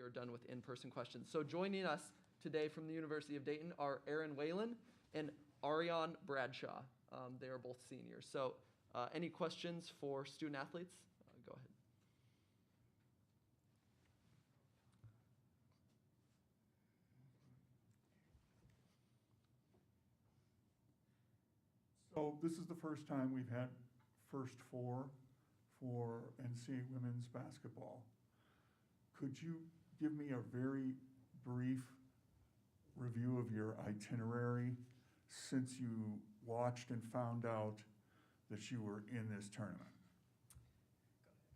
we are done with in-person questions. So joining us today from the University of Dayton are Aaron Whalen and Ariane Bradshaw. They are both seniors. So any questions for student athletes? Go ahead. So this is the first time we've had first four for NCAA women's basketball. Could you give me a very brief review of your itinerary since you watched and found out that you were in this tournament?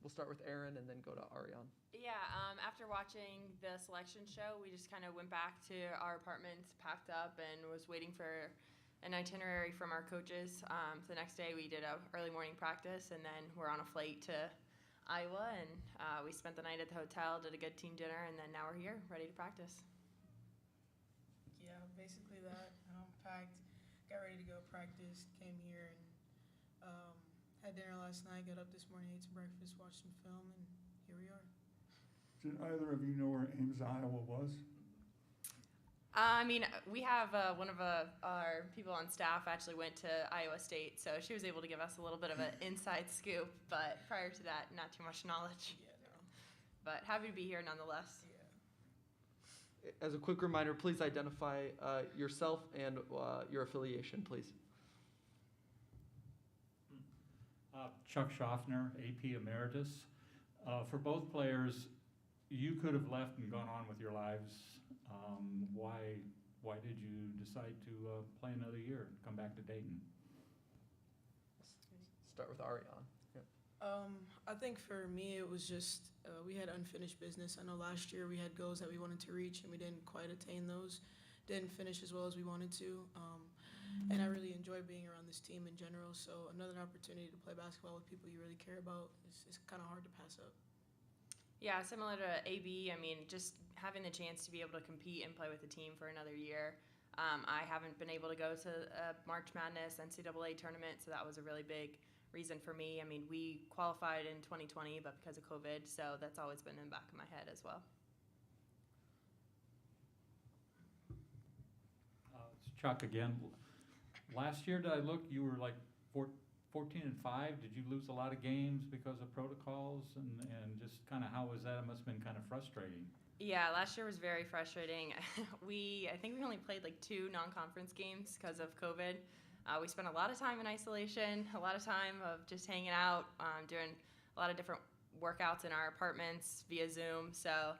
We'll start with Aaron and then go to Ariane. Yeah, after watching the selection show, we just kind of went back to our apartments, packed up, and was waiting for an itinerary from our coaches. So the next day we did a early morning practice, and then we're on a flight to Iowa, and we spent the night at the hotel, did a good team dinner, and then now we're here, ready to practice. Yeah, basically that. Packed, got ready to go practice, came here, and had dinner last night, got up this morning, ate some breakfast, watched some film, and here we are. Did either of you know where Ames, Iowa was? I mean, we have one of our people on staff actually went to Iowa State, so she was able to give us a little bit of an inside scoop, but prior to that, not too much knowledge. Yeah, no. But happy to be here nonetheless. Yeah. As a quick reminder, please identify yourself and your affiliation, please. Chuck Schaffner, AP Emeritus. For both players, you could have left and gone on with your lives. Why did you decide to play another year and come back to Dayton? Start with Ariane. Yeah. I think for me it was just we had unfinished business. I know last year we had goals that we wanted to reach and we didn't quite attain those. Didn't finish as well as we wanted to. And I really enjoy being around this team in general. So another opportunity to play basketball with people you really care about is kind of hard to pass up. Yeah, similar to AB, I mean, just having the chance to be able to compete and play with the team for another year. I haven't been able to go to a March Madness NCAA tournament, so that was a really big reason for me. I mean, we qualified in 2020, but because of COVID, so that's always been in the back of my head as well. It's Chuck again. Last year, did I look, you were like 14-5. Did you lose a lot of games because of protocols and just kind of how was that? It must have been kind of frustrating. Yeah, last year was very frustrating. I think we only played like 2 non-conference games because of COVID. We spent a lot of time in isolation, a lot of time of just hanging out, doing a lot of different workouts in our apartments via Zoom. So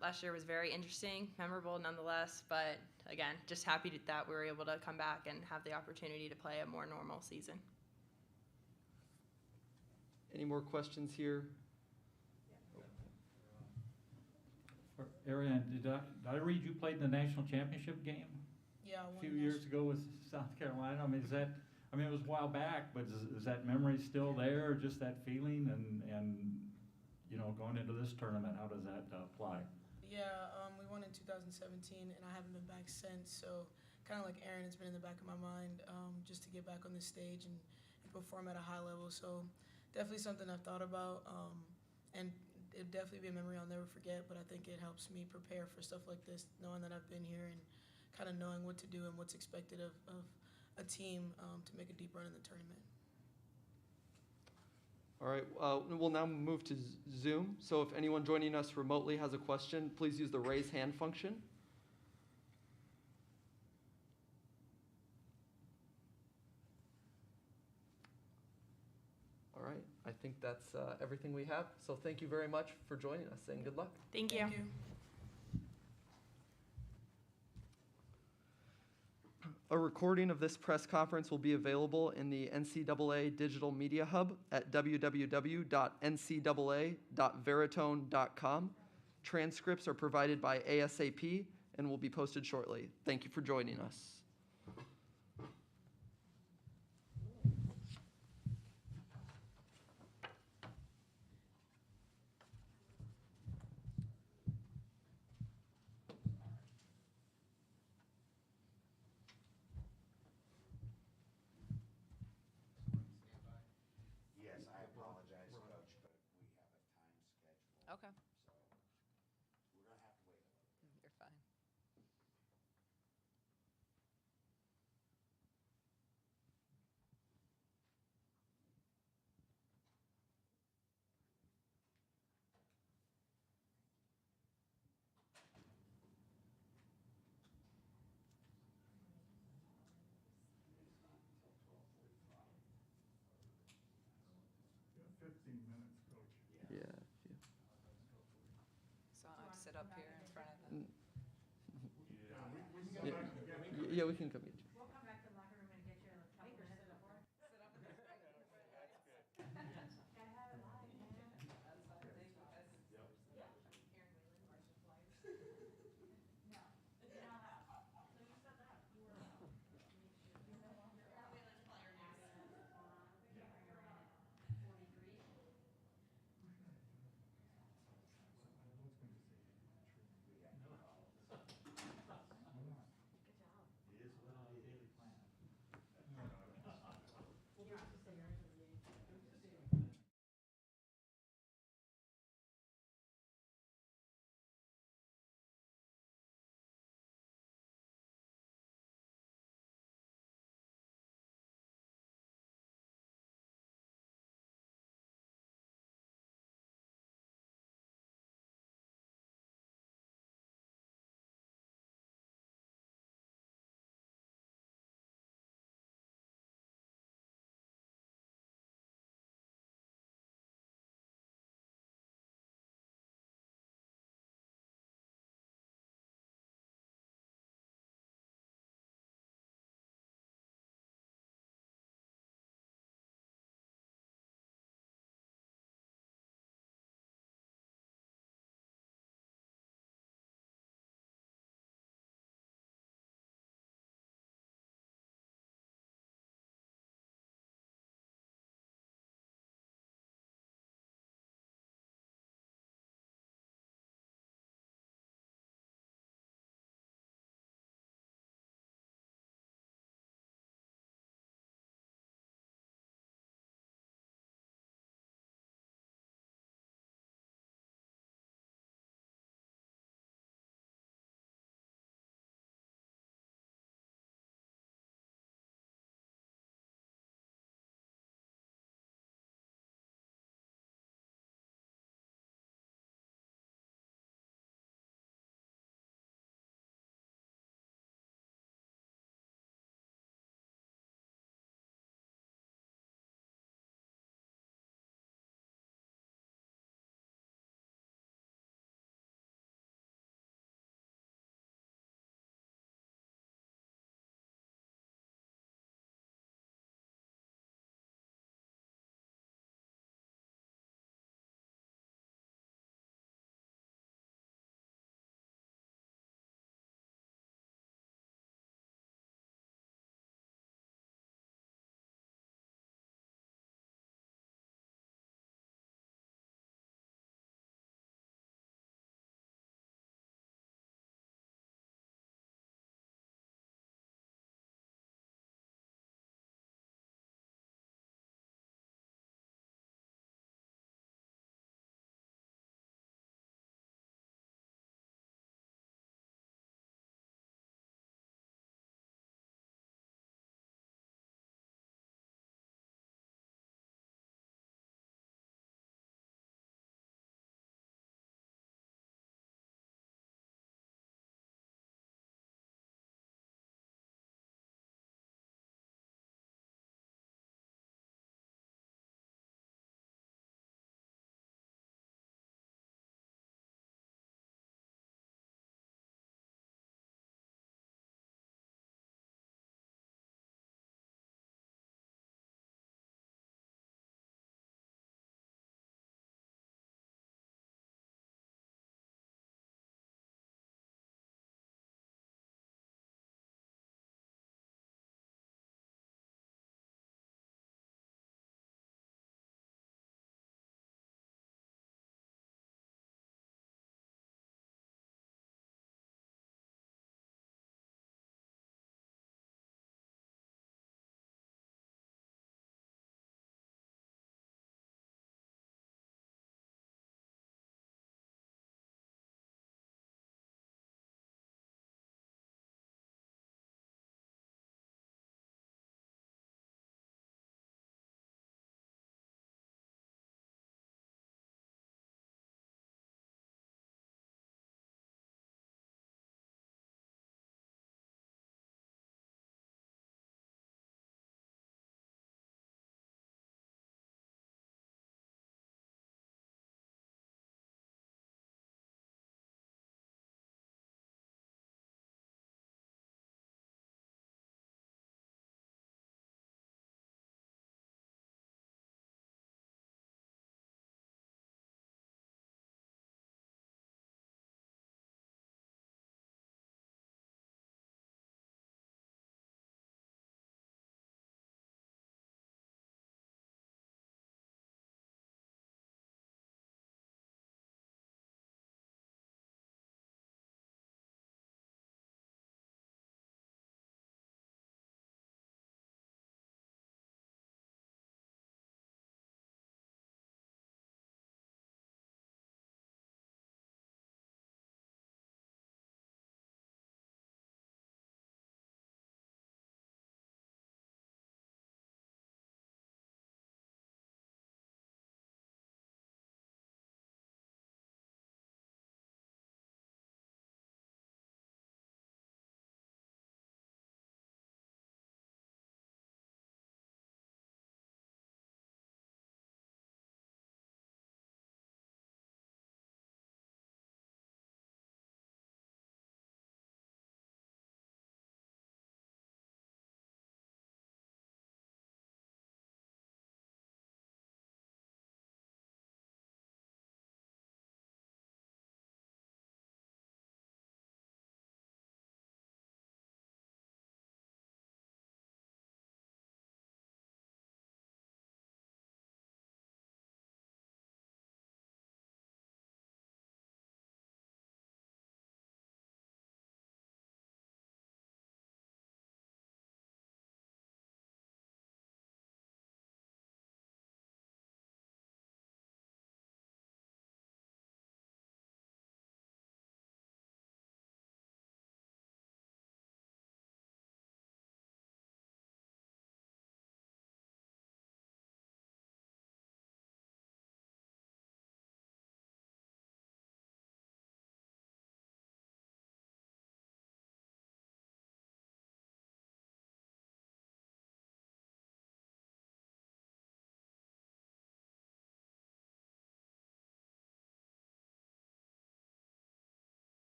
last year was very interesting, memorable nonetheless, but again, just happy that we were able to come back and have the opportunity to play a more normal season. Any more questions here? For Ariane, did I read you played in the national championship game Yeah, a few years ago with South Carolina? I mean, it was a while back, but is that memory still there, just that feeling? And you know, going into this tournament, how does that apply? Yeah, we won in 2017, and I haven't been back since. So kind of like Aaron, it's been in the back of my mind just to get back on this stage and perform at a high level. So definitely something I've thought about, and it'd definitely be a memory I'll never forget, but I think it helps me prepare for stuff like this, knowing that I've been here and kind of knowing what to do and what's expected of a team to make a deep run in the tournament. All right, we'll now move to Zoom. So if anyone joining us remotely has a question, please use the raise hand function. All right, I think that's everything we have. So thank you very much for joining us and good luck. Thank you. Thank you. A recording of this press conference will be available in the NCAA Digital Media Hub at www.ncaa.veritone.com. Transcripts are provided by ASAP and will be posted shortly. Thank you for joining us. Yes, I apologize, Coach, but we have a time schedule. Okay. So we're 15 minutes, Coach. Yeah. So I'll have to sit up here in front of them. Yeah, we can come get you. We'll come back to the locker room and get you a couple minutes before. Gotta have it live, man. No. So you said that, you were.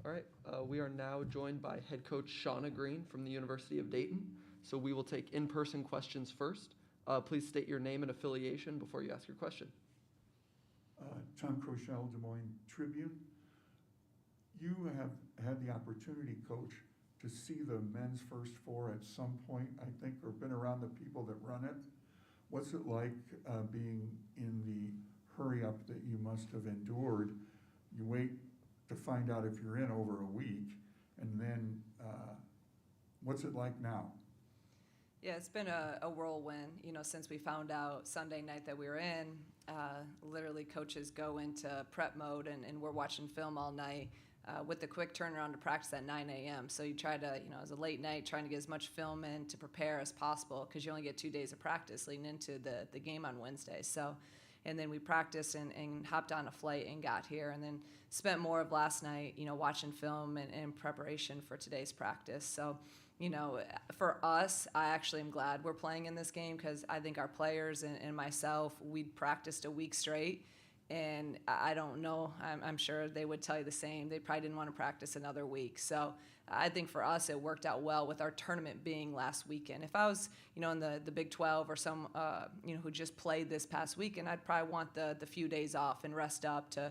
All right, we are now joined by head coach Shauna Green from the University of Dayton. So we will take in-person questions first. Please state your name and affiliation before you ask your question. Tom Crochelle, Des Moines Tribune. You have had the opportunity, Coach, to see the men's first four at some point, I think, or been around the people that run it. What's it like being in the hurry-up that you must have endured? You wait to find out if you're in over a week, and then what's it like now? Yeah, it's been a whirlwind, since we found out Sunday night that we were in. Literally, coaches go into prep mode, and we're watching film all night with the quick turnaround to practice at 9 a.m. So you try to, as a late night, trying to get as much film in to prepare as possible because you only get 2 days of practice leading into the game on Wednesday. So, and then we practiced and hopped on a flight and got here, and then spent more of last night, watching film and in preparation for today's practice. So, for us, I actually am glad we're playing in this game because I think our players and myself, we'd practiced a week straight, and I don't know, I'm sure they would tell you the same. They probably didn't want to practice another week. So I think for us, it worked out well with our tournament being last weekend. If I was, in the Big 12 or some, who just played this past weekend, I'd probably want the few days off and rest up to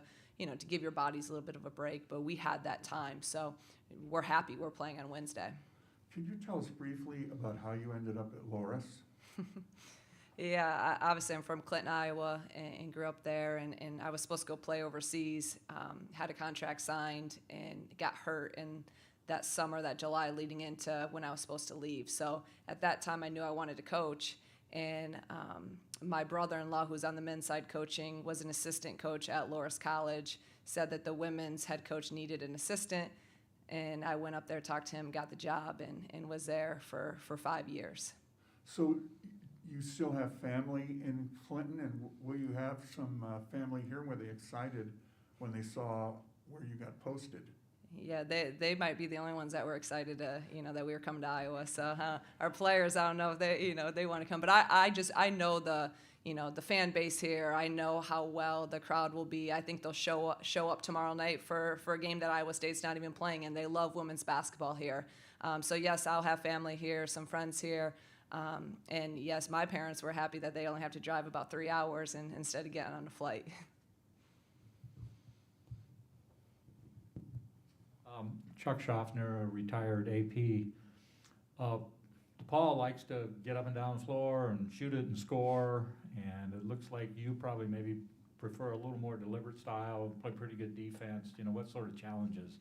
give your bodies a little bit of a break. But we had that time, so we're happy we're playing on Wednesday. Can you tell us briefly about how you ended up at Loras? Yeah, obviously I'm from Clinton, Iowa, and grew up there, and I was supposed to go play overseas, had a contract signed, and got hurt in that summer, that July leading into when I was supposed to leave. So at that time I knew I wanted to coach, and my brother-in-law, who's on the men's side coaching, was an assistant coach at Loras College, said that the women's head coach needed an assistant. And I went up there, talked to him, got the job, and was there for 5 years. So you still have family in Clinton, and will you have some family here? Were they excited when they saw where you got posted? Yeah, they might be the only ones that were excited to, that we were coming to Iowa. So our players, I don't know if they want to come, but I know the fan base here. I know how well the crowd will be. I think they'll show up tomorrow night for a game that Iowa State's not even playing, and they love women's basketball here. So yes, I'll have family here, some friends here, and yes, my parents were happy that they only have to drive about 3 hours instead of getting on a flight. Chuck Schaffner, a retired AP. DePaul likes to get up and down the floor and shoot it and score, and it looks like you probably maybe prefer a little more deliberate style, play pretty good defense. What sort of challenges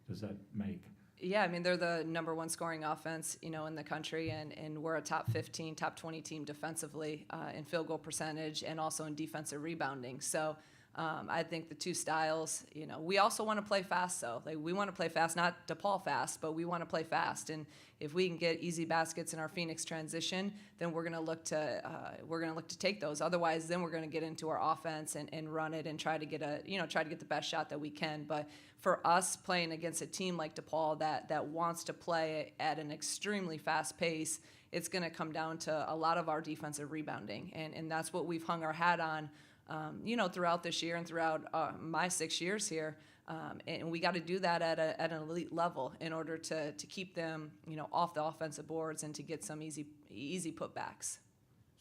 does that make? Yeah, I mean, they're the number one scoring offense, in the country, and we're a top 15, top 20 team defensively in field goal percentage and also in defensive rebounding. So I think the two styles, we also want to play fast, though. We want to play fast, not DePaul fast, but we want to play fast. And if we can get easy baskets in our Phoenix transition, then we're going to look to take those. Otherwise, then we're going to get into our offense and run it and try to get the best shot that we can. But for us, playing against a team like DePaul that wants to play at an extremely fast pace, it's going to come down to a lot of our defensive rebounding, and that's what we've hung our hat on. Throughout this year and throughout my 6 years here. And we got to do that at an elite level in order to keep them, off the offensive boards and to get some easy putbacks.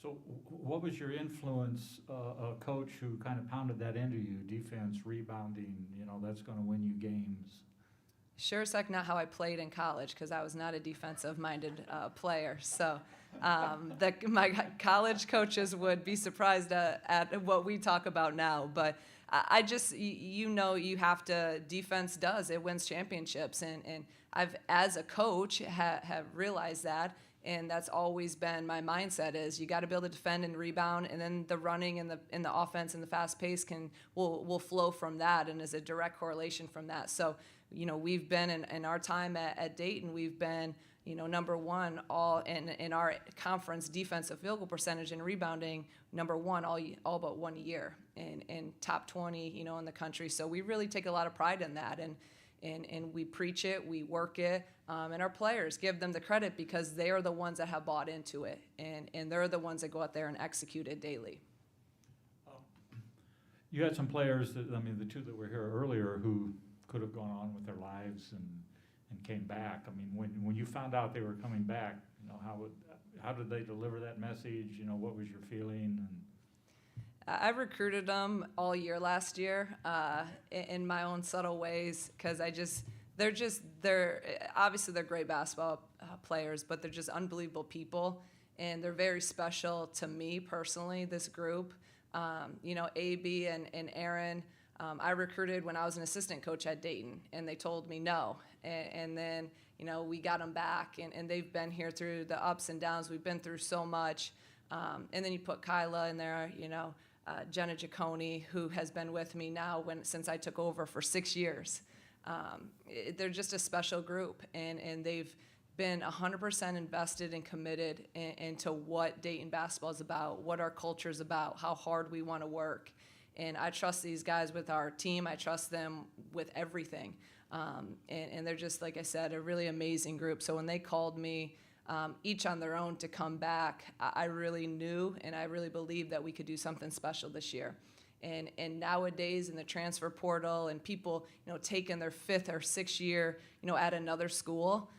So what was your influence, a coach who kind of pounded that into you, defense, rebounding, that's going to win you games? Sure as heck not how I played in college, because I was not a defensive-minded player. So my college coaches would be surprised at what we talk about now. But I just, you have to, defense does, it wins championships. And I've, as a coach, have realized that. And that's always been my mindset is you got to be able to defend and rebound, and then the running and the offense and the fast pace will flow from that, and is a direct correlation from that. So, we've been in our time at Dayton, we've been, number one all in our conference defensive field goal percentage and rebounding, number one all but 1 year, and top 20, in the country. So we really take a lot of pride in that, and we preach it, we work it, and our players give them the credit because they are the ones that have bought into it, and they're the ones that go out there and execute it daily. You had some players the two that were here earlier, who could have gone on with their lives and came back. I mean, when you found out they were coming back, how did they deliver that message? What was your feeling? And I recruited them all year last year in my own subtle ways because they're obviously they're great basketball players, but they're just unbelievable people, and they're very special to me personally, this group. AB and Aaron, I recruited when I was an assistant coach at Dayton, and they told me no. And then, we got them back, and they've been here through the ups and downs. We've been through so much. And then you put Kyla in there, Jenna Giacone, who has been with me now since I took over for 6 years. They're just a special group, and they've been 100% invested and committed into what Dayton basketball is about, what our culture is about, how hard we want to work. And I trust these guys with our team. I trust them with everything. And they're just, like I said, a really amazing group. So when they called me, each on their own, to come back, I really knew and I really believed that we could do something special this year. And nowadays in the transfer portal and people, taking their 5th or 6th year, at another school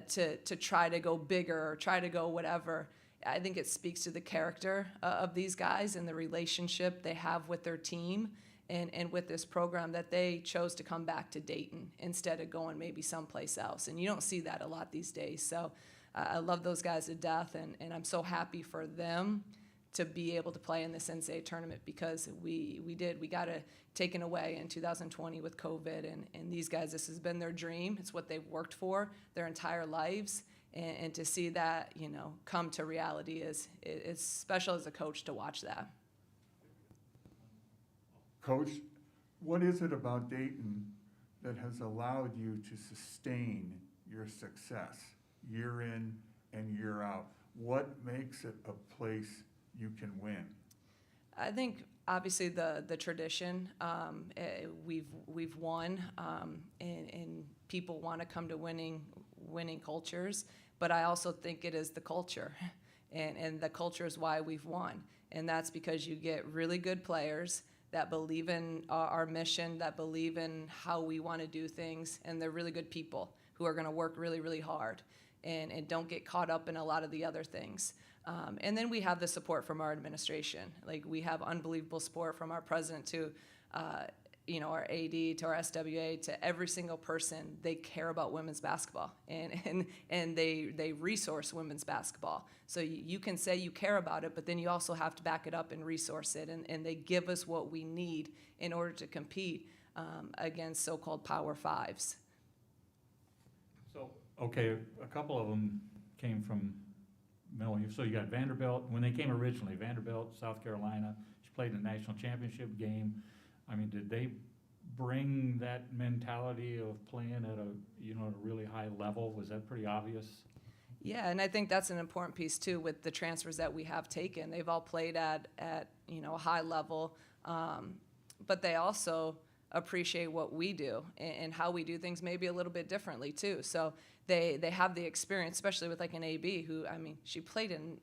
to try to go bigger or try to go whatever, I think it speaks to the character of these guys and the relationship they have with their team and with this program, that they chose to come back to Dayton instead of going maybe someplace else. And you don't see that a lot these days. So I love those guys to death, and I'm so happy for them to be able to play in this NCAA tournament, because we got it taken away in 2020 with COVID, and these guys, this has been their dream. It's what they've worked for their entire lives, and to see that, come to reality is special as a coach to watch that. Coach, what is it about Dayton that has allowed you to sustain your success year in and year out? What makes it a place you can win? I think obviously the tradition. We've won, and people want to come to winning cultures. But I also think it is the culture, and the culture is why we've won. And that's because you get really good players that believe in our mission, that believe in how we want to do things, and they're really good people who are going to work really, really hard and don't get caught up in a lot of the other things. And then we have the support from our administration. Like, we have unbelievable support from our president to, our AD, to our SWA, to every single person. They care about women's basketball, and they resource women's basketball. So you can say you care about it, but then you also have to back it up and resource it. And they give us what we need in order to compete against so-called Power Fives. so, okay, a couple of them came from Middle. So you got Vanderbilt, when they came originally, Vanderbilt, South Carolina. She played in the national championship game. I mean, did they bring that mentality of playing at a really high level? Was that pretty obvious? Yeah, and I think that's an important piece too with the transfers that we have taken. They've all played at a high level, but they also appreciate what we do and how we do things maybe a little bit differently too. So they have the experience, especially with like an AB who, she played and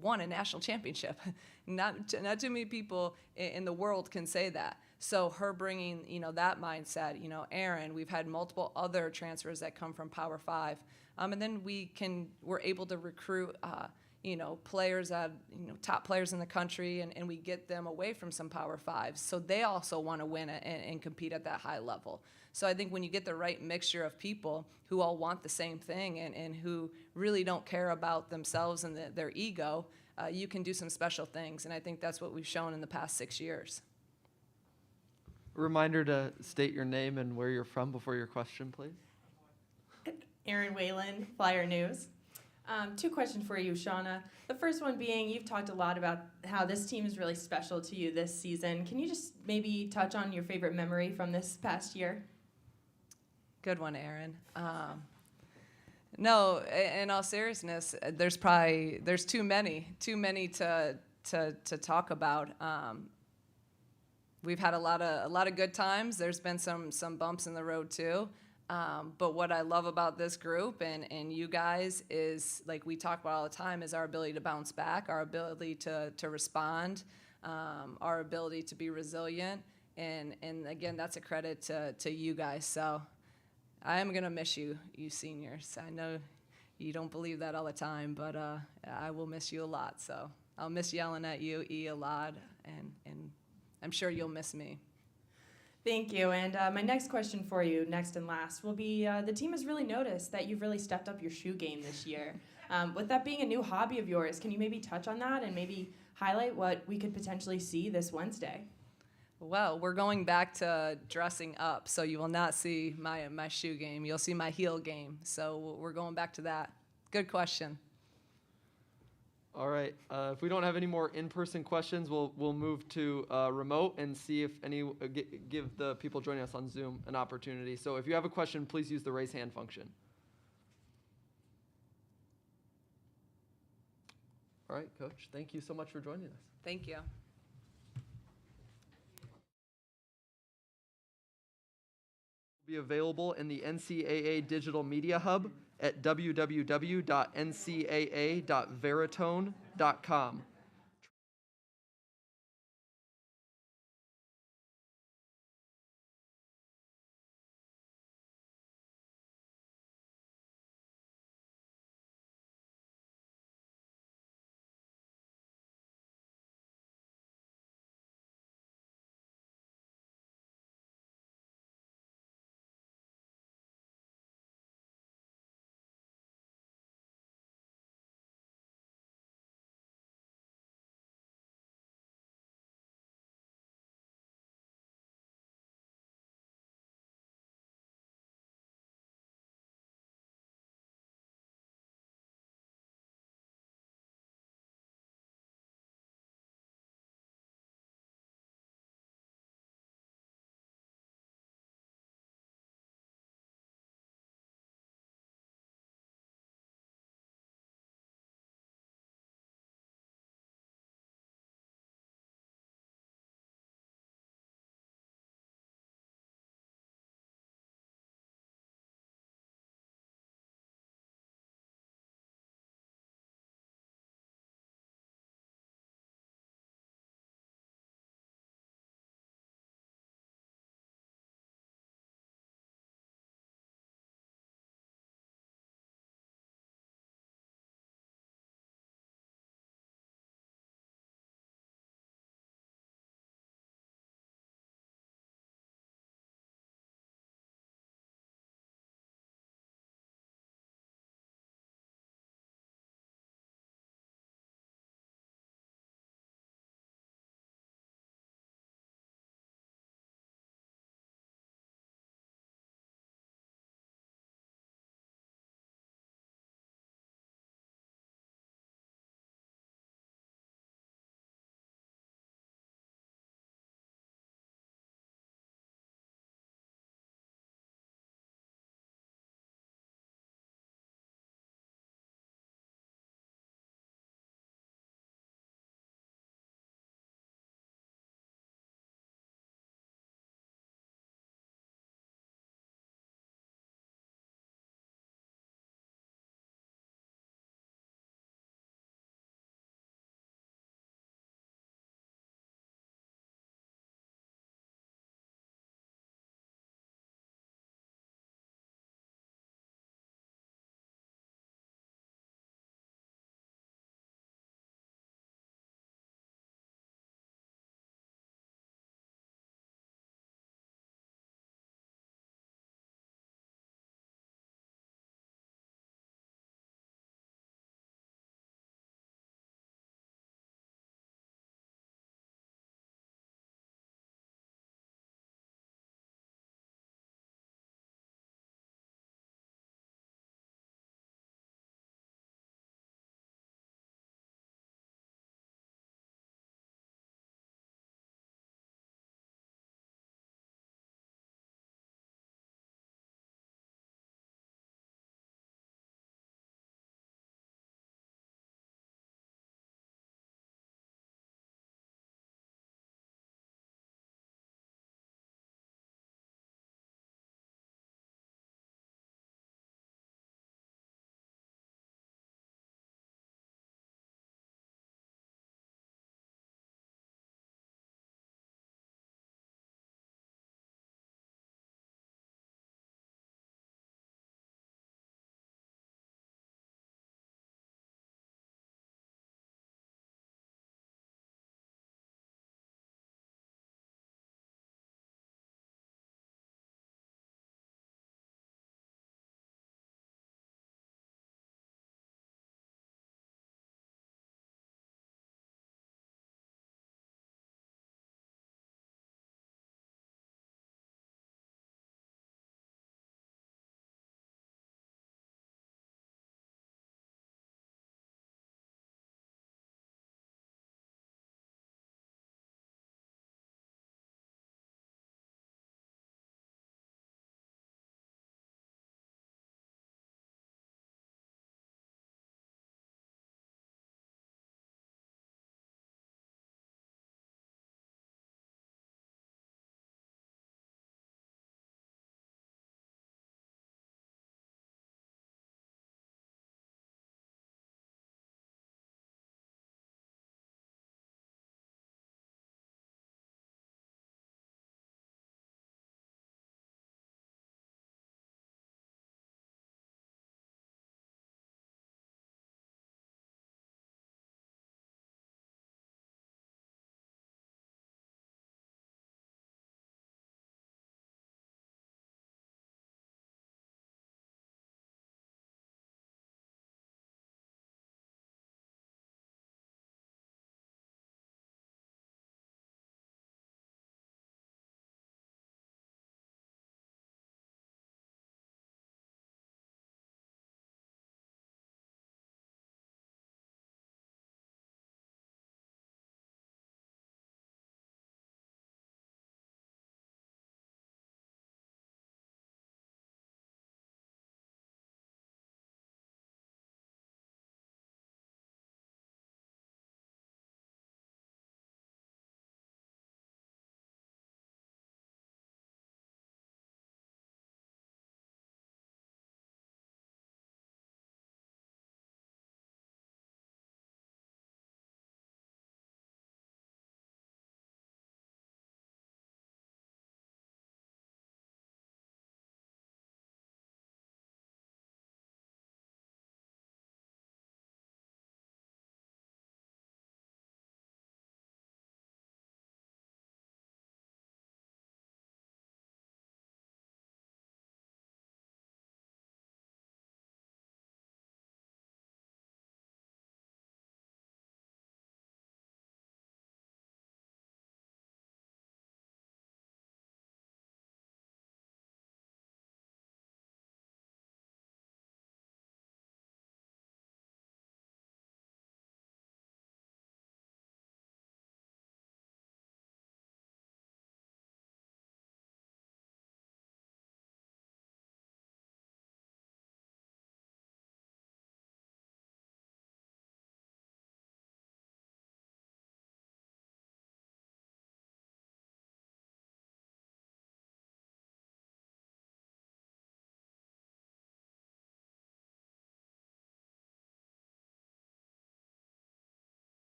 won a national championship. Not too many people in the world can say that. So her bringing, that mindset, Aaron, we've had multiple other transfers that come from Power 5. And then we're able to recruit, players that, top players in the country, and we get them away from some Power 5s. So they also want to win and compete at that high level. So I think when you get the right mixture of people who all want the same thing and who really don't care about themselves and their ego, you can do some special things. And I think that's what we've shown in the past 6 years. Reminder to state your name and where you're from before your question, please. Erin Whalen, Flyer News. 2 questions for you, Shauna. The first one being, you've talked a lot about how this team is really special to you this season. Can you just maybe touch on your favorite memory from this past year? Good one, Erin. No, in all seriousness, there's too many to talk about. We've had a lot of good times. There's been some bumps in the road too. But what I love about this group and you guys is, like we talk about all the time, is our ability to bounce back, our ability to respond, our ability to be resilient, And again, that's a credit to you guys. So I am going to miss you seniors. I know you don't believe that all the time, but I will miss you a lot. So I'll miss yelling at you, E, a lot, and I'm sure you'll miss me. Thank you. And my next question for you, next and last, will be the team has really noticed that you've really stepped up your shoe game this year. With that being a new hobby of yours, can you maybe touch on that and maybe highlight what we could potentially see this Wednesday? Well, we're going back to dressing up, so you will not see my shoe game. You'll see my heel game. So we're going back to that. Good question. All right. If we don't have any more in-person questions, we'll move to remote and see if give the people joining us on Zoom an opportunity. So if you have a question, please use the raise hand function. All right, Coach. Thank you so much for joining us. Thank you. Be available in the NCAA Digital Media Hub at www.ncaa.veritone.com.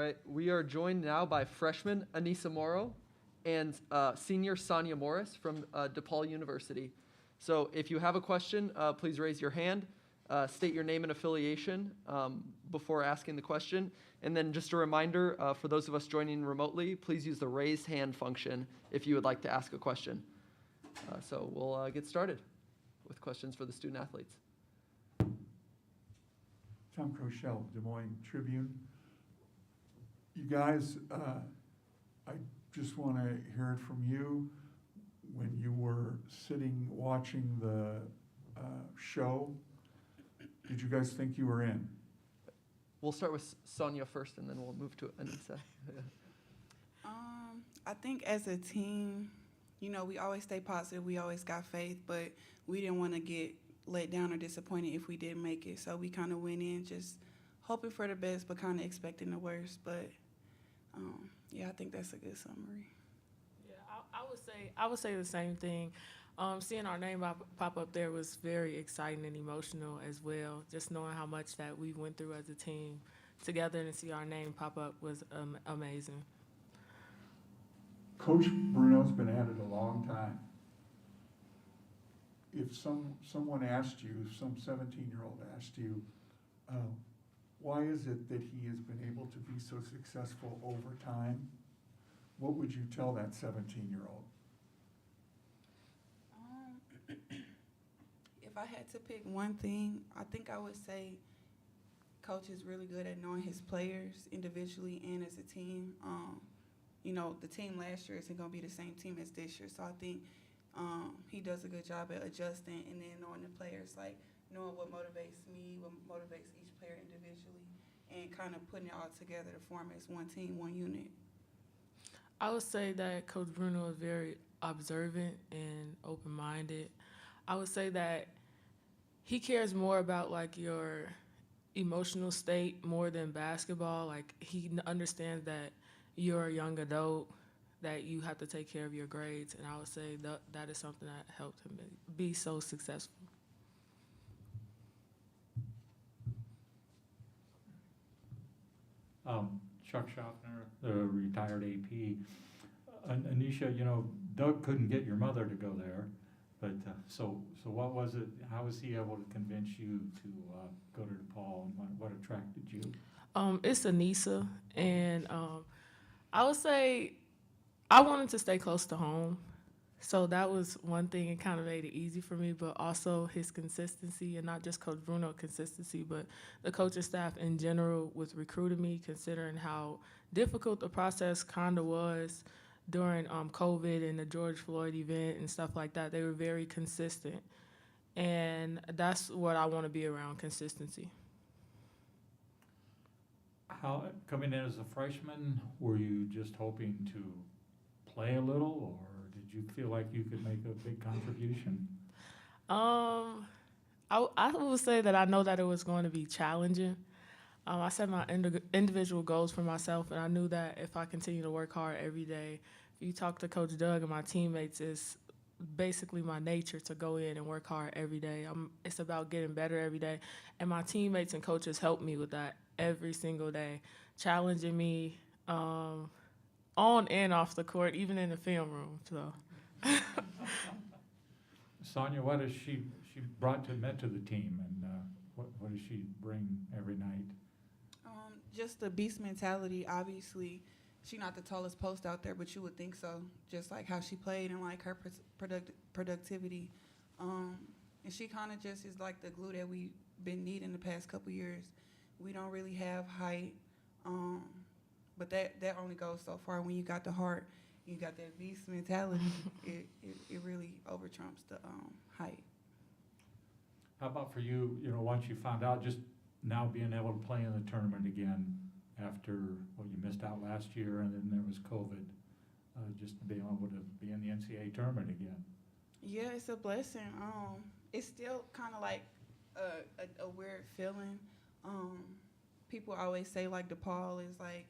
right, we are joined now by freshman Anissa Morrow and senior Sonia Morris from DePaul University. So if you have a question, please raise your hand, state your name and affiliation before asking the question. And then just a reminder for those of us joining remotely, please use the raised hand function if you would like to ask a question. So we'll get started with questions for the student athletes. Tom Crochelle, Des Moines Tribune. You guys, I just want to hear it from you. When you were sitting watching the show, did you guys think you were in? We'll start with Sonia first, and then we'll move to Anissa. I think as a team, you know, we always stay positive. We always got faith, but we didn't want to get let down or disappointed if we didn't make it. So we kind of went in just hoping for the best, but kind of expecting the worst. But yeah, I think that's a good summary. Yeah, I would say the same thing. Seeing our name pop up there was very exciting and emotional as well. Just knowing how much that we went through as a team together and to see our name pop up was amazing. Coach Bruno's been at it a long time. If someone asked you, some 17-year-old asked you, why is it that he has been able to be so successful over time, what would you tell that 17-year-old? If I had to pick one thing, I think I would say Coach is really good at knowing his players individually and as a team. You know, the team last year isn't going to be the same team as this year, so I think he does a good job at adjusting and then knowing the players, like knowing what motivates me, what motivates each player individually, and kind of putting it all together to form as one team, one unit. I would say that Coach Bruno is very observant and open-minded. I would say that he cares more about like your emotional state more than basketball. Like he understands that you're a young adult, that you have to take care of your grades, and I would say that is something that helped him be so successful. Chuck Schaffner, the retired AP. Anisha, you know, Doug couldn't get your mother to go there, but so what was it? How was he able to convince you to go to DePaul, and what attracted you? It's Anissa, and I would say I wanted to stay close to home, so that was one thing. It kind of made it easy for me, but also his consistency, and not just Coach Bruno consistency, but the coaching staff in general was recruiting me, considering how difficult the process kind of was during COVID and the George Floyd event and stuff like that. They were very consistent, and that's what I want to be around, consistency. How, coming in as a freshman, were you just hoping to play a little, or did you feel like you could make a big contribution? I would say that I know that it was going to be challenging. I set my individual goals for myself, and I knew that if I continue to work hard every day, if you talk to Coach Doug and my teammates, it's basically my nature to go in and work hard every day. It's about getting better every day, and my teammates and coaches help me with that every single day, challenging me on and off the court, even in the film room. So, Sonia, what has she meant to the team, and what does she bring every night? Just the beast mentality. Obviously, she's not the tallest post out there, but you would think so. Just like how she played and like her productivity, and she kind of just is like the glue that we've been needing the past couple years. We don't really have height, but that only goes so far. When you got the heart, you got that beast mentality. it really over trumps the height. How about for you? You know, once you found out, just now being able to play in the tournament again after you missed out last year, and then there was COVID, just being able to be in the NCAA tournament again. Yeah, it's a blessing. It's still kind of like a weird feeling. People always say like DePaul is like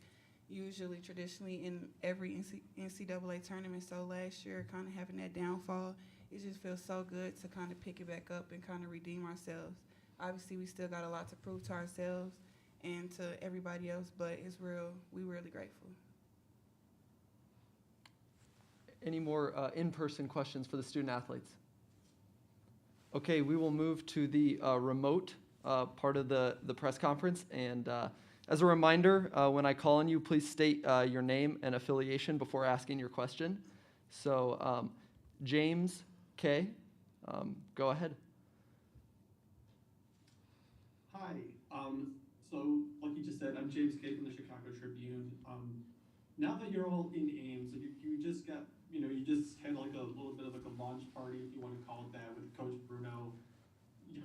usually traditionally in every NCAA tournament. So last year, kind of having that downfall, it just feels so good to kind of pick it back up and kind of redeem ourselves. Obviously, we still got a lot to prove to ourselves, and to everybody else. But we really grateful. Any more in-person questions for the student athletes? Okay, we will move to the remote part of the press conference. And as a reminder, when I call on you, please state your name and affiliation before asking your question. So James K., go ahead. Hi. So, like you just said, I'm James K. from the Chicago Tribune. Now that you're all in Ames, you just got, you just had like a little bit of like a launch party, if you want to call it that, with Coach Bruno.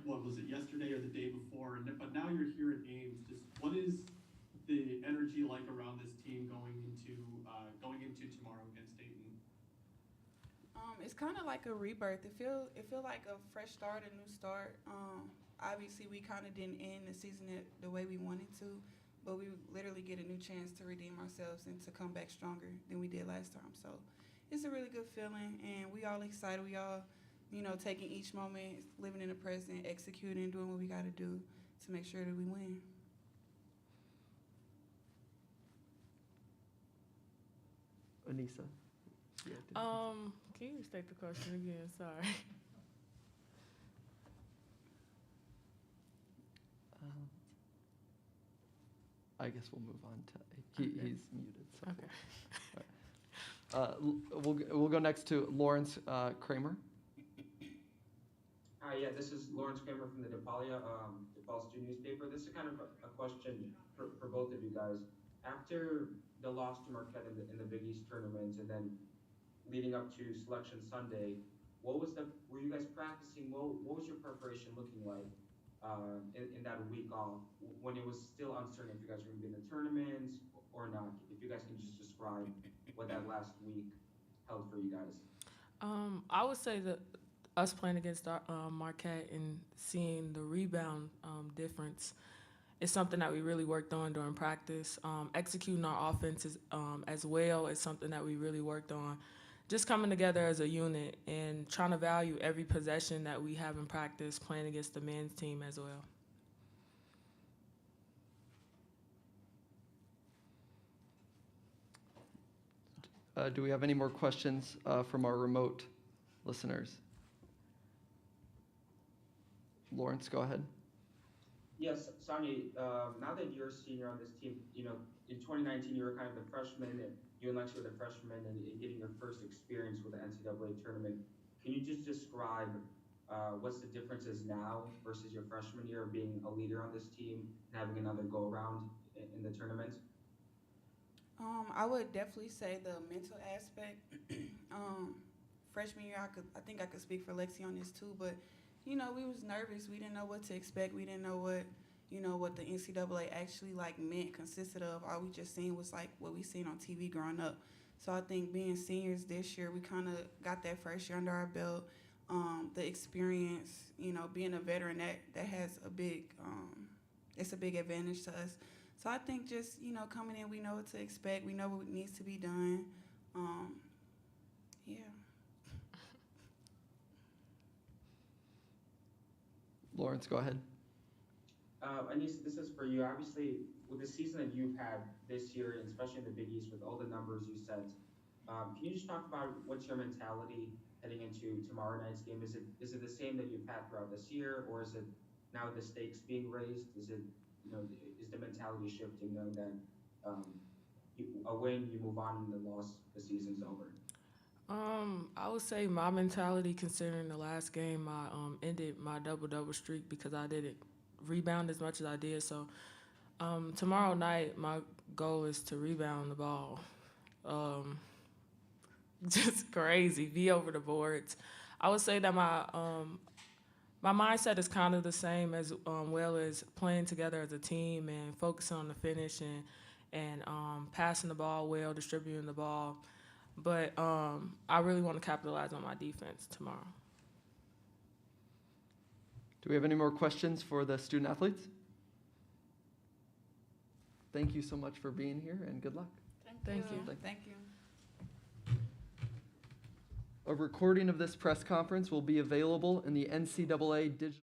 What was it, yesterday or the day before? But now you're here at Ames. Just what is the energy like around this team going into tomorrow against Dayton? It's kind of like a rebirth. It feel like a fresh start, a new start. Obviously, we kind of didn't end the season the way we wanted to, but we literally get a new chance to redeem ourselves and to come back stronger than we did last time. So it's a really good feeling, and we all excited. We all, taking each moment, living in the present, executing, doing what we got to do to make sure that we win. Anissa. Can you restate the question again? Sorry. I guess we'll move on to, he's muted. So Okay. We'll go next to Lawrence Kramer. Hi, yeah, this is Lawrence Kramer from the DePaul Student Newspaper. This is kind of a question for both of you guys. After the loss to Marquette in the Big East tournament, and then leading up to Selection Sunday, were you guys practicing? What was your preparation looking like in that week off when it was still uncertain if you guys were going to be in the tournament or not? If you guys can just describe what that last week held for you guys. I would say that us playing against Marquette and seeing the rebound difference is something that we really worked on during practice. Executing our offenses as well is something that we really worked on. Just coming together as a unit and trying to value every possession that we have in practice, playing against the men's team as well. Do we have any more questions from our remote listeners? Lawrence, go ahead. Yes, Sonny, now that you're a senior on this team, in 2019 you were kind of the freshman, and you and Lexi were the freshmen, and getting your first experience with the NCAA tournament. Can you just describe what's the differences now versus your freshman year of being a leader on this team and having another go-around in the tournament? I would definitely say the mental aspect. Freshman year, I think I could speak for Lexi on this too, but we was nervous. We didn't know what to expect. We didn't know what the NCAA actually consisted of. All we just seen was what we seen on TV growing up. So I think being seniors this year, we kind of got that first year under our belt. The experience, being a veteran, that has a big, it's a big advantage to us. So I think just, coming in, we know what to expect. We know what needs to be done. Yeah. Lawrence, go ahead. Anissa, this is for you. Obviously, with the season that you've had this year, and especially in the Big East with all the numbers you set, can you just talk about what's your mentality heading into tomorrow night's game? Is it the same that you've had throughout this year, or is it now the stakes being raised? Is it is the mentality shifting knowing that a win, you move on, and the loss, the season's over? I would say my mentality, considering the last game, I ended my double-double streak because I didn't rebound as much as I did. So tomorrow night, my goal is to rebound the ball. Just crazy, be over the boards. I would say that my mindset is kind of the same as well as playing together as a team and focusing on the finish and passing the ball well, distributing the ball. But I really want to capitalize on my defense tomorrow. Do we have any more questions for the student athletes? Thank you so much for being here, and good luck. Thank you. Thank you. A recording of this press conference will be available in the NCAA digital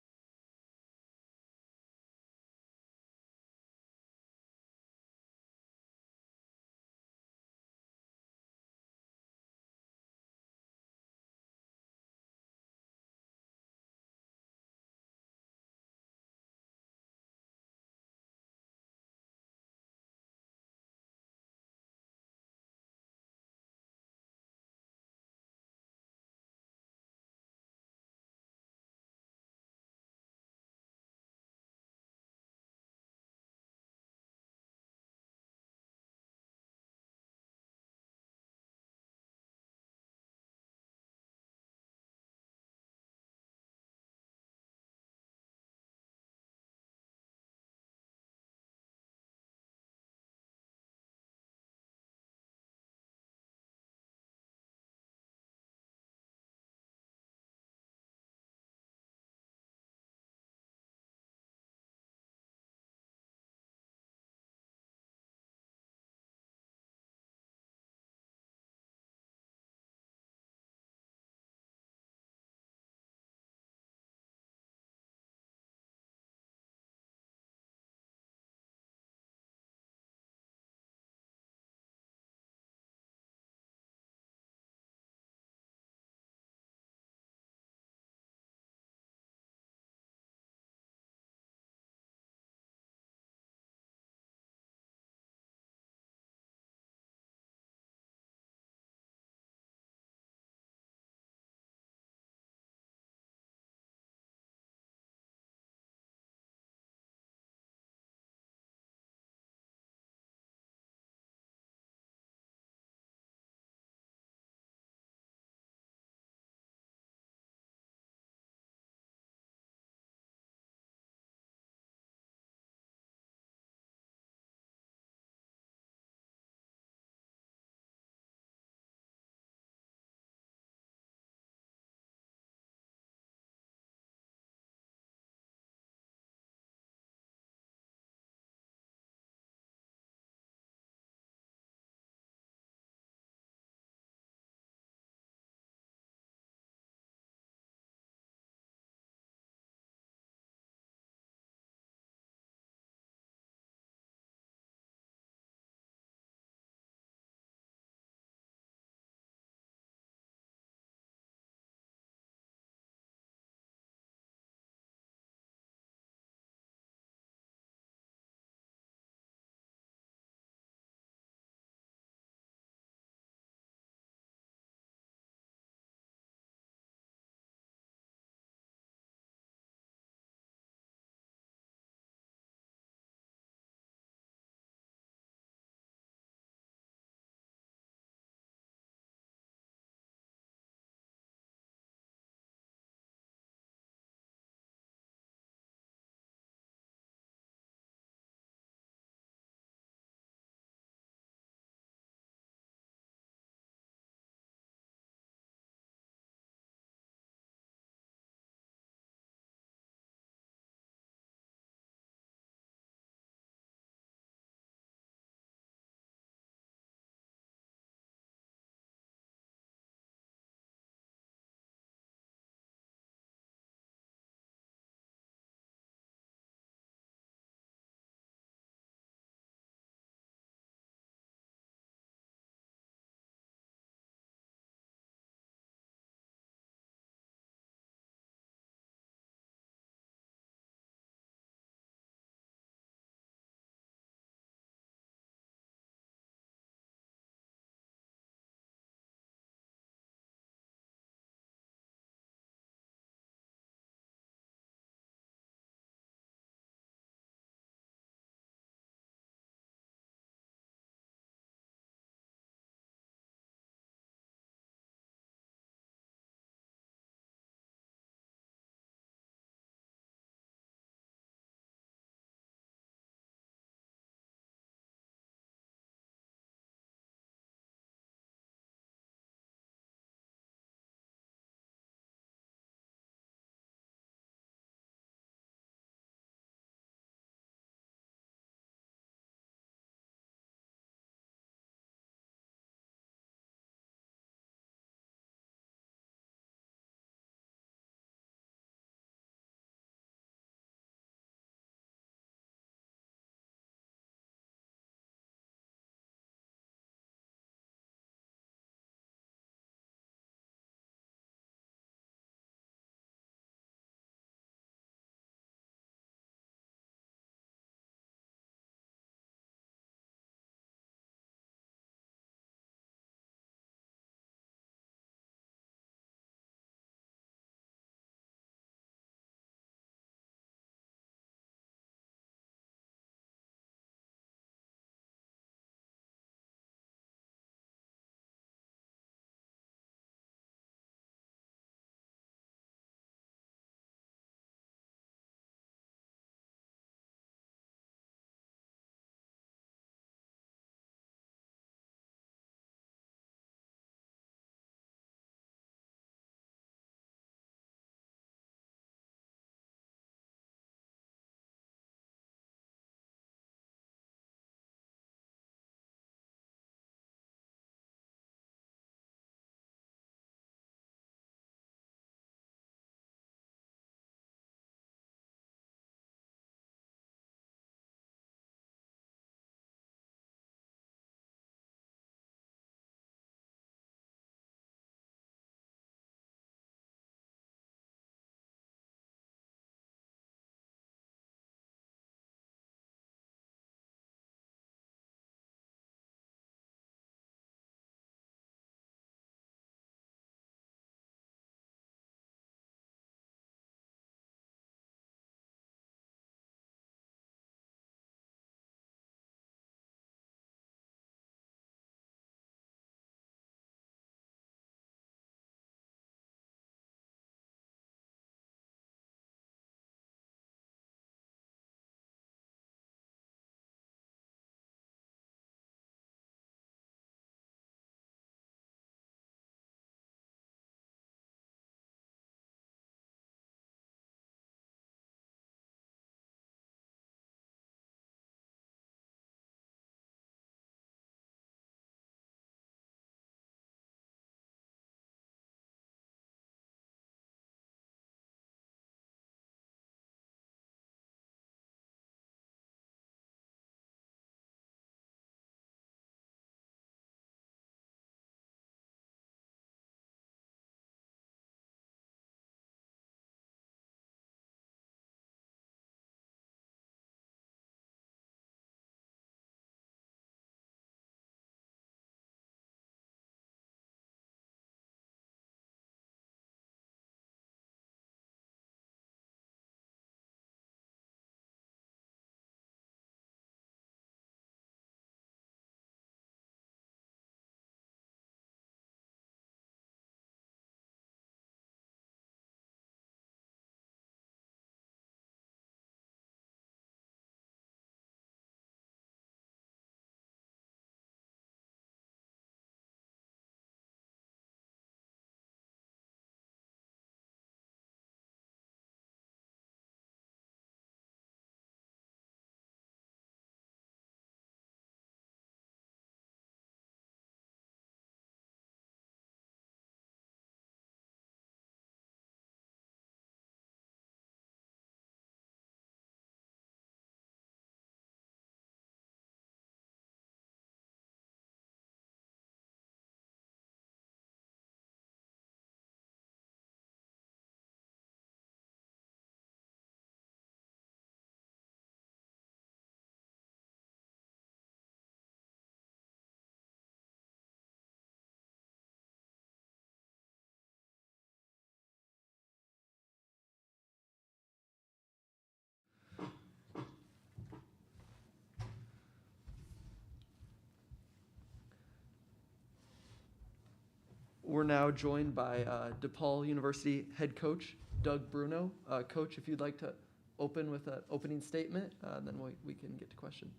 we're now joined by DePaul University head coach Doug Bruno. Coach, if you'd like to open with an opening statement, then we can get to questions.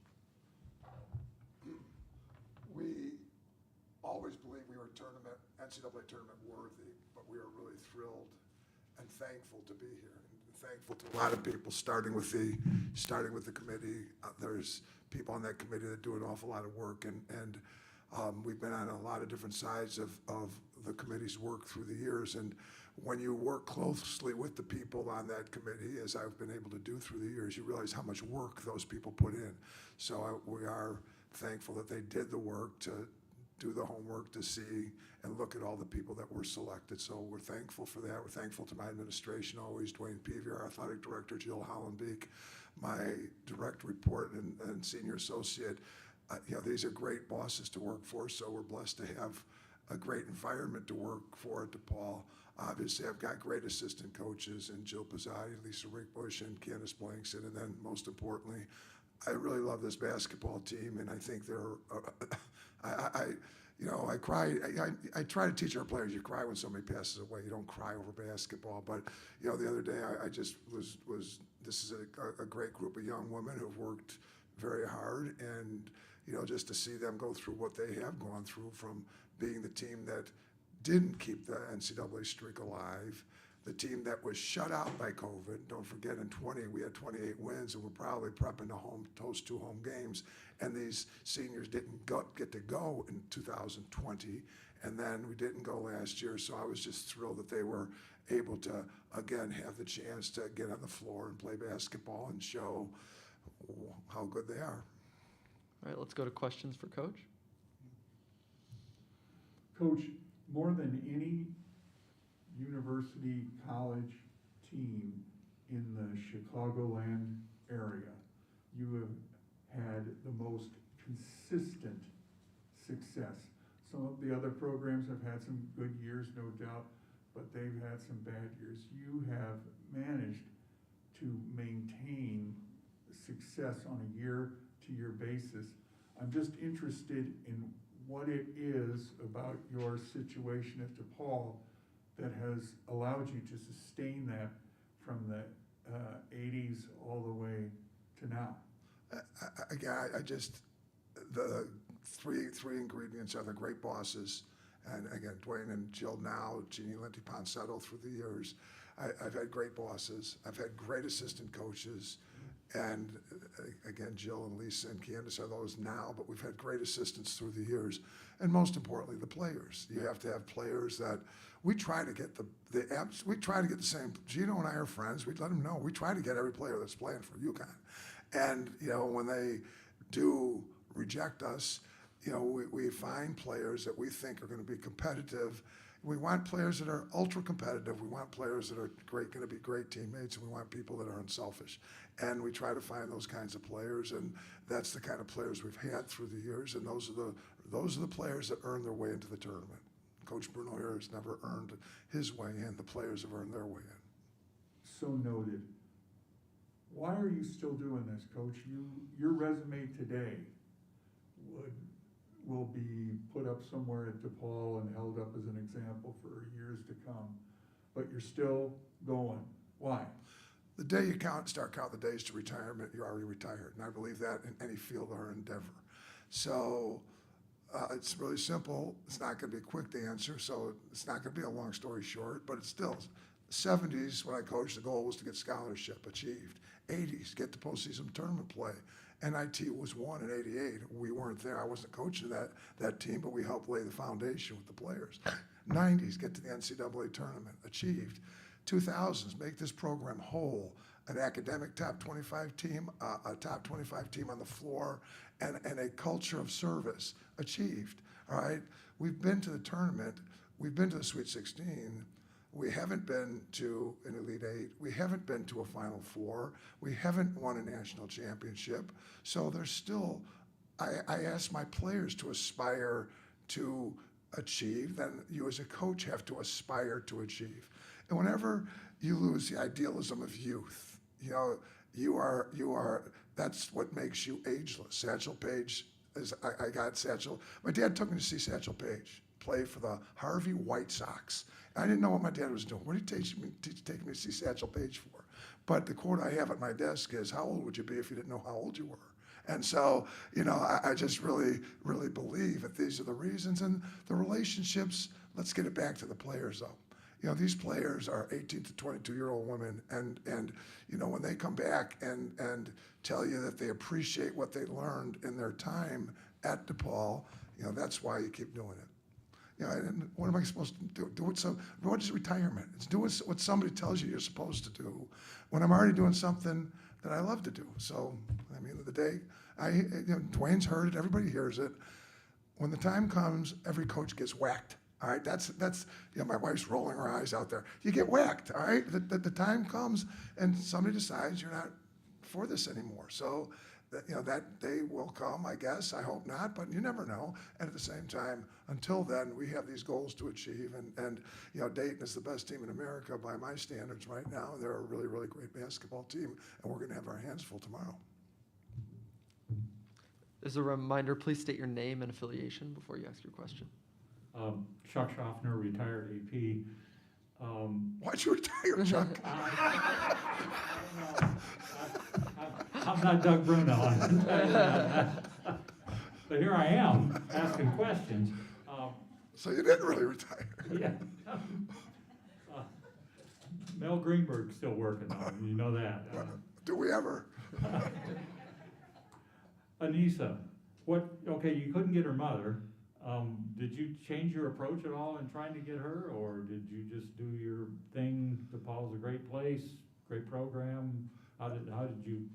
We always believed we were NCAA tournament worthy, but we are really thrilled and thankful to be here. And thankful to a lot of people, starting with the committee. There's people on that committee that do an awful lot of work, and we've been on a lot of different sides of the committee's work through the years. And when you work closely with the people on that committee, as I've been able to do through the years, you realize how much work those people put in. So we are thankful that they did the work to do the homework, to see and look at all the people that were selected. So we're thankful for that. We're thankful to my administration always, Dwayne Peavy, our athletic director, Jill Hollenbeek, my direct report and senior associate. These are great bosses to work for, so we're blessed to have a great environment to work for at DePaul. Obviously, I've got great assistant coaches in Jill Pizzotti, Lisa Rickbush, and Candace Blankson, and then most importantly, I really love this basketball team, and I think they're. I cry. I try to teach our players. You cry when somebody passes away. You don't cry over basketball. But the other day, I just was. This is a great group of young women who've worked very hard, and just to see them go through what they have gone through, from being the team that didn't keep the NCAA streak alive, the team that was shut out by COVID. Don't forget, in 20 we had 28 wins, and we're probably prepping to host 2 home games. And these seniors didn't get to go in 2020, and then we didn't go last year. So I was just thrilled that they were able to again have the chance to get on the floor and play basketball and show how good they are. All right, let's go to questions for Coach. Coach, more than any university college team in the Chicagoland area, you have had the most consistent success. Some of the other programs have had some good years, no doubt, but they've had some bad years. You have managed to maintain success on a year-to-year basis. I'm just interested in what it is about your situation at DePaul that has allowed you to sustain that from the 80s all the way to now. The three ingredients are the great bosses, and again, Dwayne and Jill now, Jeannie Linty Ponsetto through the years. I've had great bosses. I've had great assistant coaches, and again, Jill and Lisa and Candace are those now, but we've had great assistants through the years. And most importantly, the players. You have to have players that we try to get we try to get the same. Gino and I are friends. We let them know. We try to get every player that's playing for UConn. And, when they do reject us, we find players that we think are going to be competitive. We want players that are ultra competitive. We want players that are going to be great teammates, and we want people that are unselfish. And we try to find those kinds of players, and that's the kind of players we've had through the years, and those are the players that earn their way into the tournament. Coach Bruno here has never earned his way in. The players have earned their way in. So noted. Why are you still doing this, Coach? Your resume today will be put up somewhere at DePaul and held up as an example for years to come, but you're still going. Why? The day you start counting the days to retirement, you're already retired, and I believe that in any field or endeavor. So it's really simple. It's not going to be quick to answer, so it's not going to be a long story short, but it's still 70s when I coached, the goal was to get scholarship, achieved. 80s, get to postseason tournament play. NIT was won in '88. We weren't there. I wasn't coaching that team, but we helped lay the foundation with the players. 90s, get to the NCAA tournament, achieved. 2000s, make this program whole, an academic top 25 team, a top 25 team on the floor, and a culture of service, achieved. All right, we've been to the tournament. We've been to the Sweet 16. We haven't been to an Elite Eight. We haven't been to a Final Four. We haven't won a national championship. So there's still, I ask my players to aspire to achieve, then you as a coach have to aspire to achieve. And whenever you lose the idealism of youth, that's what makes you ageless. Satchel Paige, I got Satchel. My dad took me to see Satchel Paige play for the Harvey White Sox. I didn't know what my dad was doing. What did he take me to see Satchel Paige for? But the quote I have at my desk is, how old would you be if you didn't know how old you were? And so, I just really, really believe that these are the reasons. And the relationships, let's get it back to the players, though. These players are 18 to 22-year-old women, and when they come back and tell you that they appreciate what they learned in their time at DePaul, that's why you keep doing it. And what am I supposed to do? What is retirement? It's doing what somebody tells you you're supposed to do when I'm already doing something that I love to do. So, at the end of the day, Dwayne's heard it, everybody hears it. When the time comes, every coach gets whacked. All right, that's my wife's rolling her eyes out there. You get whacked, all right? The time comes and somebody decides you're not for this anymore. So, that day will come, I guess. I hope not, but you never know. And at the same time, until then, we have these goals to achieve. And Dayton is the best team in America by my standards right now. They're a really, really great basketball team, and we're going to have our hands full tomorrow. As a reminder, please state your name and affiliation before you ask your question. Chuck Schaffner, retired AP. Why'd you retire, Chuck? I'm not Doug Bruno. But here I am, asking questions. So you didn't really retire. Yeah. Mel Greenberg's still working on it, you know that. Do we ever? Anissa, you couldn't get her mother. Did you change your approach at all in trying to get her, or did you just do your thing? DePaul's a great place, great program. How did you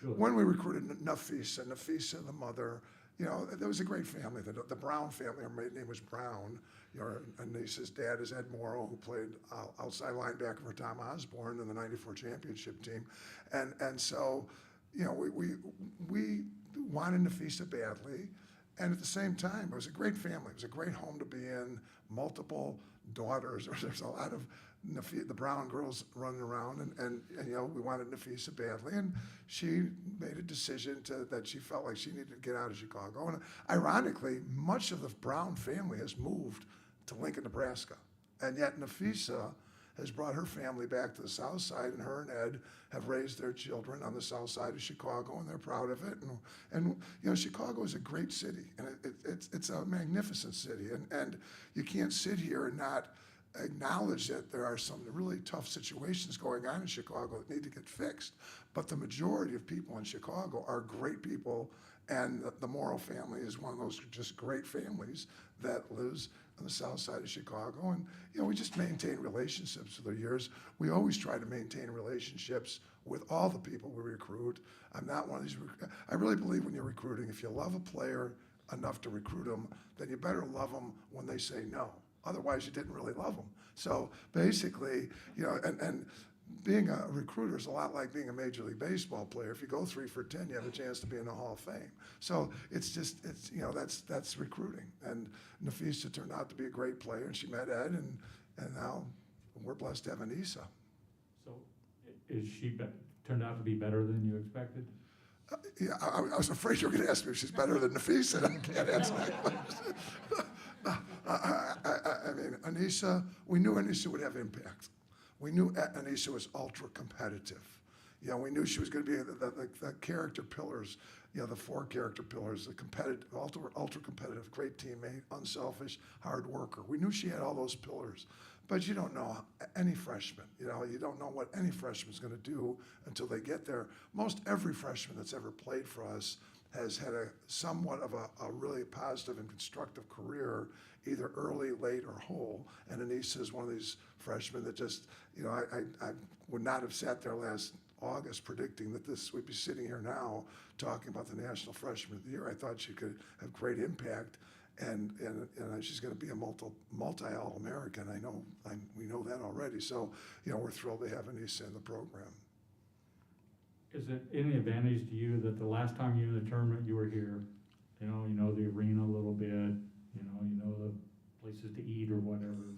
do it? When we recruited Nafisa, the mother, there was a great family. The Brown family, her maiden name was Brown. Anissa's dad is Ed Morrow, who played outside linebacker for Tom Osborne in the '94 championship team, and so we wanted Nafisa badly. And at the same time, it was a great family. It was a great home to be in, multiple daughters. There's a lot of the Brown girls running around, and we wanted Nafisa badly. And she made a decision that she felt like she needed to get out of Chicago. And ironically, much of the Brown family has moved to Lincoln, Nebraska. And yet Nafisa has brought her family back to the South Side, and her and Ed have raised their children on the South Side of Chicago, and they're proud of it. And Chicago is a great city, and it's a magnificent city, and you can't sit here and not acknowledge that there are some really tough situations going on in Chicago that need to get fixed. But the majority of people in Chicago are great people, and the Morrow family is one of those just great families that lives on the South Side of Chicago. And we just maintain relationships through the years. We always try to maintain relationships with all the people we recruit. I'm not one of these. I really believe when you're recruiting, if you love a player enough to recruit them, then you better love them when they say no. Otherwise, you didn't really love them. So basically, and being a recruiter is a lot like being a Major League Baseball player. If you go 3 for 10, you have a chance to be in the Hall of Fame. So it's that's recruiting. And Nafisa turned out to be a great player, and she met Ed, and now we're blessed to have Anissa. So is she turned out to be better than you expected? Yeah, I was afraid you were going to ask me if she's better than Nafisa, and I can't answer that question. I mean, Anissa, we knew Anissa would have impact. We knew Anissa was ultra competitive. We knew she was going to be the character pillars, the 4 character pillars, the competitive, ultra competitive, great teammate, unselfish, hard worker. We knew she had all those pillars. But you don't know any freshman. You don't know what any freshman's going to do until they get there. Most every freshman that's ever played for us has had somewhat of a really positive and constructive career, either early, late, or whole. And Anissa is one of these freshmen that just, I would not have sat there last August predicting that we'd be sitting here now talking about the National Freshman of the Year. I thought she could have great impact, and she's going to be a multi-All-American. We know that already. So, we're thrilled to have Anissa in the program. Is it any advantage to you that the last time you were in the tournament you were here, you know the arena a little bit, you know the places to eat or whatever?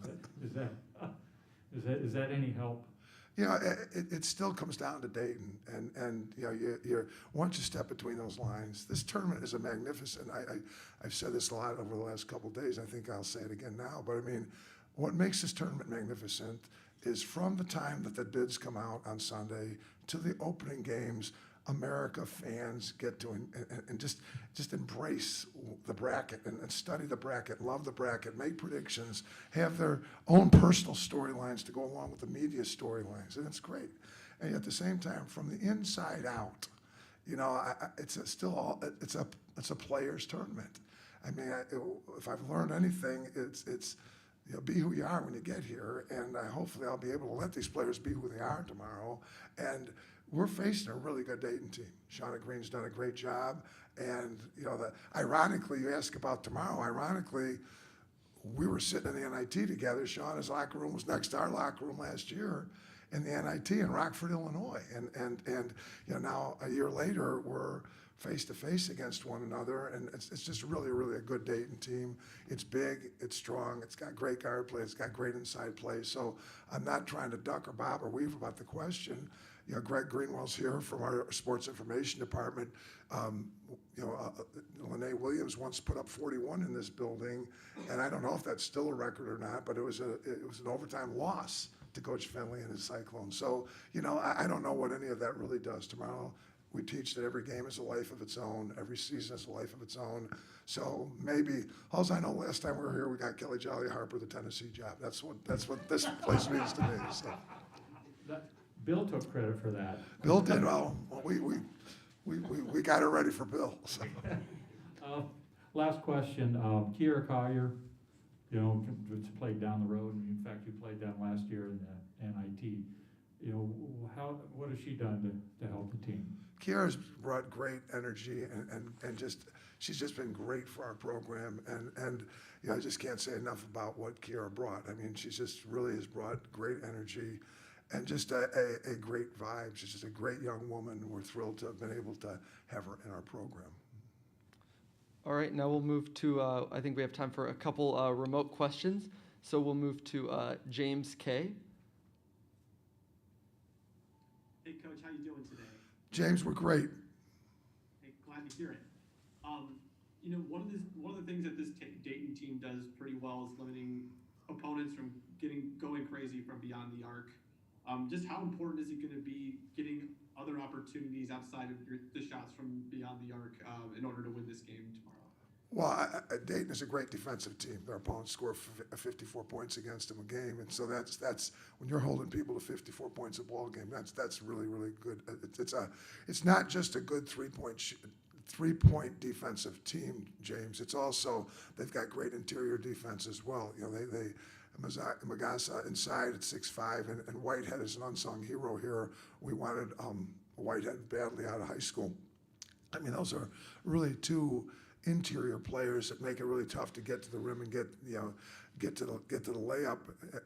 Is that any help? You know, it still comes down to Dayton, and you know, you're once you step between those lines, this tournament is a magnificent. I've said this a lot over the last couple of days. I think I'll say it again now. But I mean, what makes this tournament magnificent is from the time that the bids come out on Sunday to the opening games, America fans get to and just embrace the bracket and study the bracket, love the bracket, make predictions, have their own personal storylines to go along with the media storylines, and it's great. And at the same time, from the inside out, you know, it's a players' tournament. I mean, if I've learned anything, it's you know, be who you are when you get here, and hopefully I'll be able to let these players be who they are tomorrow. And we're facing a really good Dayton team. Shauna Green's done a great job, and you know, ironically, you ask about tomorrow. Ironically, we were sitting in the NIT together. Shauna's locker room was next to our locker room last year in the NIT in Rockford, Illinois, and you know, now a year later we're face to face against one another, and it's just really a good Dayton team. It's big, it's strong, it's got great guard play, it's got great inside play. So I'm not trying to duck or bob or weave about the question. You know, Greg Greenwell's here from our sports information department. You know, Lene Williams once put up 41 in this building, and I don't know if that's still a record or not, but it was an overtime loss to Coach Finley and his Cyclones. So, you know, I don't know what any of that really does tomorrow. We teach that every game is a life of its own, every season is a life of its own. So maybe, all I know, last time we were here, we got Kelly Jolly Harper the Tennessee job. That's what this place means to me. So. Bill took credit for that. Bill did. Well, we got it ready for Bill. So. Last question. Kiera Collier, you know, played down the road. In fact, you played down last year in the NIT. You know, what has she done to help the team? Kiera's brought great energy and just she's just been great for our program, and you know, I just can't say enough about what Kiera brought. I mean, she just really has brought great energy and just a great vibe. She's just a great young woman. We're thrilled to have been able to have her in our program. All right, now we'll move to, I think we have time for a couple remote questions. So we'll move to James K. Hey, Coach, how you doing today? James, we're great. Hey, glad to hear it. You know, one of the things that this Dayton team does pretty well is limiting opponents from going crazy from beyond the arc. Just how important is it going to be getting other opportunities outside of the shots from beyond the arc in order to win this game tomorrow? Well, Dayton is a great defensive team. Their opponents score 54 points against them a game, and so that's when you're holding people to 54 points a ball game. That's really good. It's not just a good three-point defensive team, James. It's also they've got great interior defense as well. You know, Magasa inside at 6'5", and Whitehead is an unsung hero here. We wanted Whitehead badly out of high school. I mean, those are really two interior players that make it really tough to get to the rim and get to the layup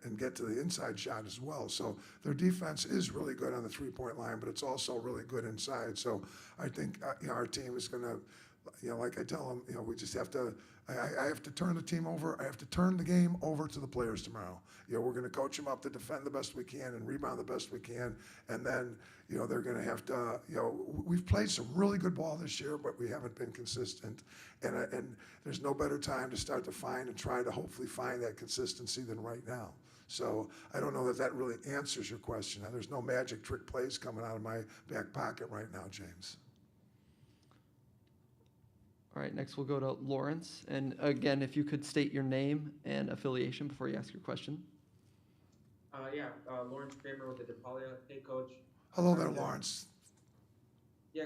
and get to the inside shot as well. So their defense is really good on the three-point line, but it's also really good inside. So I think you know, our team is going to, you know, like I tell them, you know, we just have to. I have to turn the team over. I have to turn the game over to the players tomorrow. You know, we're going to coach them up to defend the best we can and rebound the best we can, and then you know, they're going to have to. You know, we've played some really good ball this year, but we haven't been consistent, and there's no better time to start to find and try to hopefully find that consistency than right now. So I don't know that really answers your question. There's no magic trick plays coming out of my back pocket right now, James. All right, next we'll go to Lawrence. And again, if you could state your name and affiliation before you ask your question. Lawrence Kramer with the DePaul. Hey, Coach. Hello there, Lawrence. Yeah,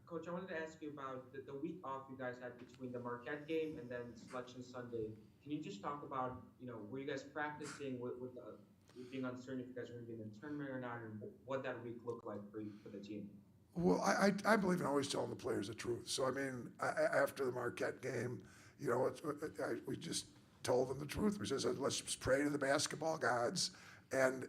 Coach, I wanted to ask you about the week off you guys had between the Marquette game and then Selection Sunday. Can you just talk about, you know, were you guys practicing with being uncertain if you guys were going to be in the tournament or not, and what that week looked like for the team? Well, I believe in always telling the players the truth. So, I mean, after the Marquette game, you know, we just told them the truth. We said, let's pray to the basketball gods and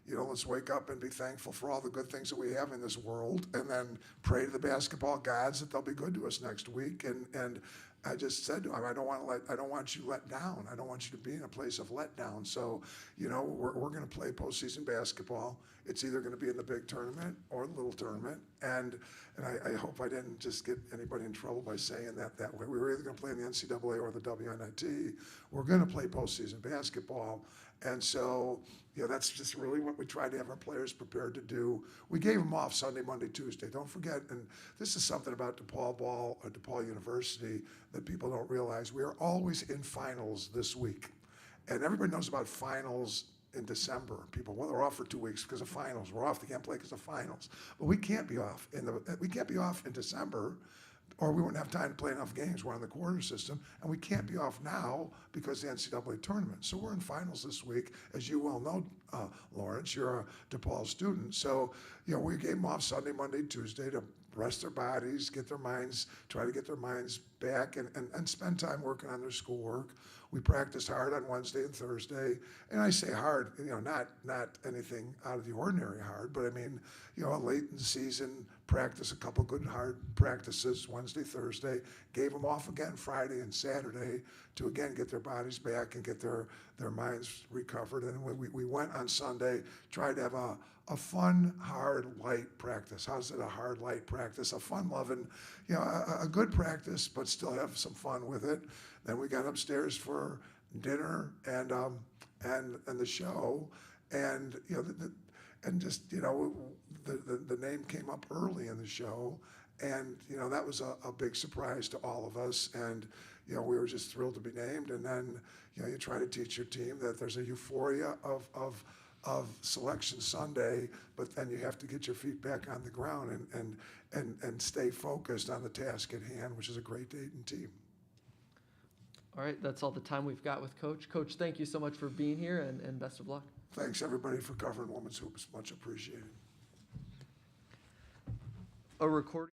you know, let's wake up and be thankful for all the good things that we have in this world, and then pray to the basketball gods that they'll be good to us next week. And I just said to him, I don't want you let down. I don't want you to be in a place of letdown. So, we're going to play postseason basketball. It's either going to be in the big tournament or the little tournament. And I hope I didn't just get anybody in trouble by saying that way. We were either going to play in the NCAA or the WNIT. We're going to play postseason basketball. And so, that's just really what we try to have our players prepared to do. We gave them off Sunday, Monday, Tuesday. Don't forget, and this is something about DePaul ball or DePaul University that people don't realize. We are always in finals this week. And everybody knows about finals in December. People, well, they're off for 2 weeks because of finals. We're off. They can't play because of finals. But we can't be off in December, or we wouldn't have time to play enough games. We're on the quarter system, and we can't be off now because of the NCAA tournament. So we're in finals this week. As you well know, Lawrence, you're a DePaul student. So, we gave them off Sunday, Monday, Tuesday to rest their bodies, try to get their minds back and spend time working on their schoolwork. We practiced hard on Wednesday and Thursday. And I say hard, not anything out of the ordinary hard, but I mean, late in the season, practice a couple good hard practices Wednesday, Thursday, gave them off again Friday and Saturday to again get their bodies back and get their minds recovered. And we went on Sunday, tried to have a fun, hard, light practice. How's it a hard, light practice? A fun-loving, a good practice, but still have some fun with it. Then we got upstairs for dinner and the show, and the name came up early in the show, and that was a big surprise to all of us, and we were just thrilled to be named. And then you try to teach your team that there's a euphoria of Selection Sunday, but then you have to get your feet back on the ground and stay focused on the task at hand, which is a great Dayton team. All right, that's all the time we've got with Coach. Coach, thank you so much for being here, and best of luck. Thanks, everybody, for covering women's hoops. Much appreciated. A recording.